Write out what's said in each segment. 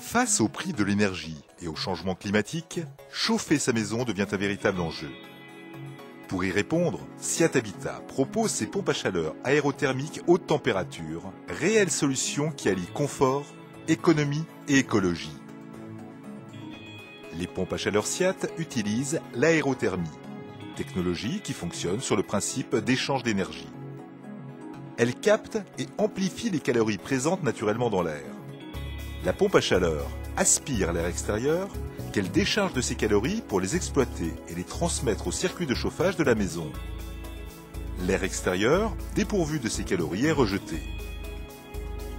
Face au prix de l'énergie et au changement climatique, chauffer sa maison devient un véritable enjeu. Pour y répondre, Siat Habitat propose ses pompes à chaleur aérothermiques haute température, réelle solution qui allie confort, économie et écologie. Les pompes à chaleur Siat utilisent l'aérothermie, technologie qui fonctionne sur le principe d'échange d'énergie. Elle capte et amplifie les calories présentes naturellement dans l'air. La pompe à chaleur aspire l'air extérieur qu'elle décharge de ses calories pour les exploiter et les transmettre au circuit de chauffage de la maison. L'air extérieur, dépourvu de ses calories, est rejeté.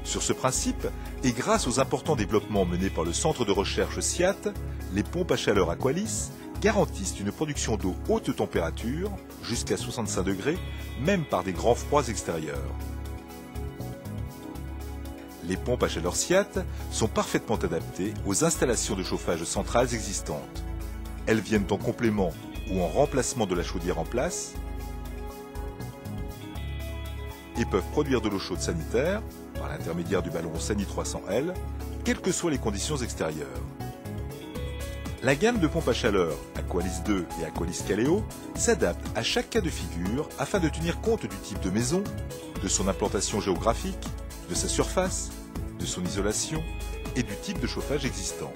Sur ce principe, et grâce aux importants développements menés par le centre de recherche Siat, les pompes à chaleur Aqualis garantissent une production d'eau haute température, jusqu'à 65 degrés, même par des grands froids extérieurs. Les pompes à chaleur Siat sont parfaitement adaptées aux installations de chauffage centrales existantes. Elles viennent en complément ou en remplacement de la chaudière en place et peuvent produire de l'eau chaude sanitaire par l'intermédiaire du ballon Sani 300L, quelles que soient les conditions extérieures. La gamme de pompes à chaleur Aqualis 2 et Aqualis Kaleo s'adapte à chaque cas de figure afin de tenir compte du type de maison, de son implantation géographique, de sa surface, de son isolation et du type de chauffage existant.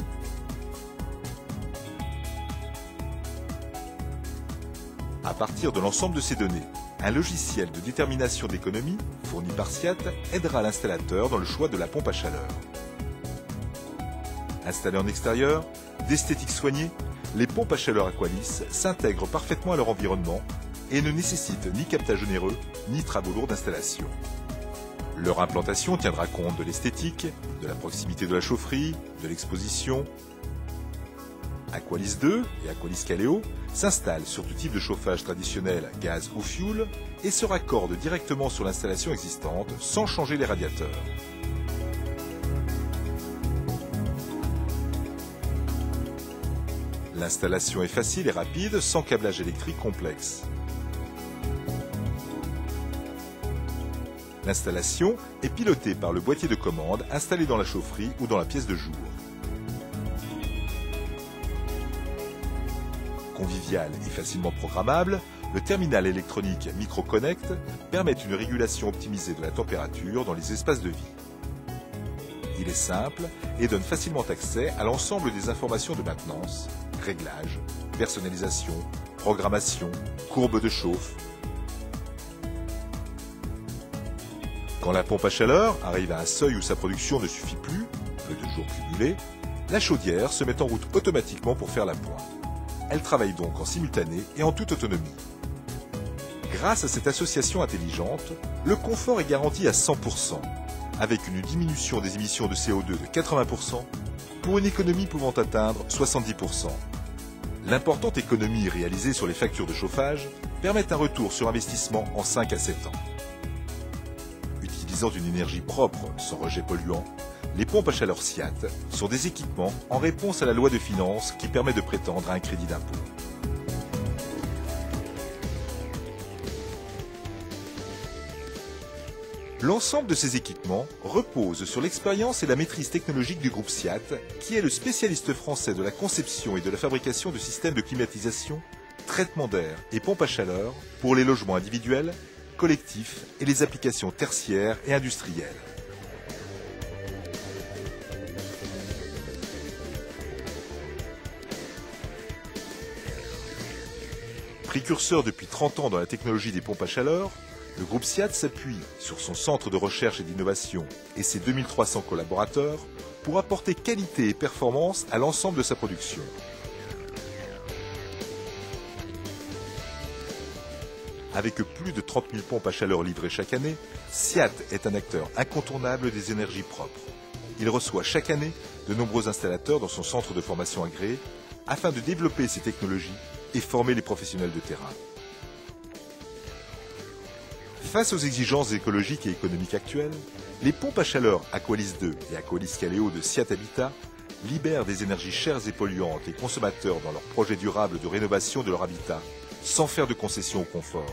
À partir de l'ensemble de ces données, un logiciel de détermination d'économie fourni par Siat aidera l'installateur dans le choix de la pompe à chaleur. Installées en extérieur, d'esthétique soignée, les pompes à chaleur Aqualis s'intègrent parfaitement à leur environnement et ne nécessitent ni captage onéreux ni travaux lourds d'installation. Leur implantation tiendra compte de l'esthétique, de la proximité de la chaufferie, de l'exposition. Aqualis 2 et Aqualis Kaleo s'installent sur tout type de chauffage traditionnel gaz ou fioul et se raccordent directement sur l'installation existante sans changer les radiateurs. L'installation est facile et rapide sans câblage électrique complexe. L'installation est pilotée par le boîtier de commande installé dans la chaufferie ou dans la pièce de jour. Convivial et facilement programmable, le terminal électronique MicroConnect permet une régulation optimisée de la température dans les espaces de vie. Il est simple et donne facilement accès à l'ensemble des informations de maintenance, réglage, personnalisation, programmation, courbe de chauffe. Quand la pompe à chaleur arrive à un seuil où sa production ne suffit plus, peu de jours cumulés, la chaudière se met en route automatiquement pour faire la pointe. Elle travaille donc en simultané et en toute autonomie. Grâce à cette association intelligente, le confort est garanti à 100%, avec une diminution des émissions de CO2 de 80%, pour une économie pouvant atteindre 70%. L'importante économie réalisée sur les factures de chauffage permet un retour sur investissement en 5 à 7 ans. Utilisant une énergie propre, sans rejet polluant, les pompes à chaleur Siat sont des équipements en réponse à la loi de finances qui permet de prétendre à un crédit d'impôt. L'ensemble de ces équipements repose sur l'expérience et la maîtrise technologique du groupe Siat, qui est le spécialiste français de la conception et de la fabrication de systèmes de climatisation, traitement d'air et pompes à chaleur pour les logements individuels, collectifs et les applications tertiaires et industrielles. Précurseur depuis 30 ans dans la technologie des pompes à chaleur, le groupe Siat s'appuie sur son centre de recherche et d'innovation et ses 2300 collaborateurs pour apporter qualité et performance à l'ensemble de sa production. Avec plus de 30 000 pompes à chaleur livrées chaque année, Siat est un acteur incontournable des énergies propres. Il reçoit chaque année de nombreux installateurs dans son centre de formation agréé afin de développer ces technologies et former les professionnels de terrain. Face aux exigences écologiques et économiques actuelles, les pompes à chaleur Aqualis 2 et Aqualis Kaleo de Siat Habitat libèrent des énergies chères et polluantes et consommateurs dans leurs projets durables de rénovation de leur habitat, sans faire de concessions au confort.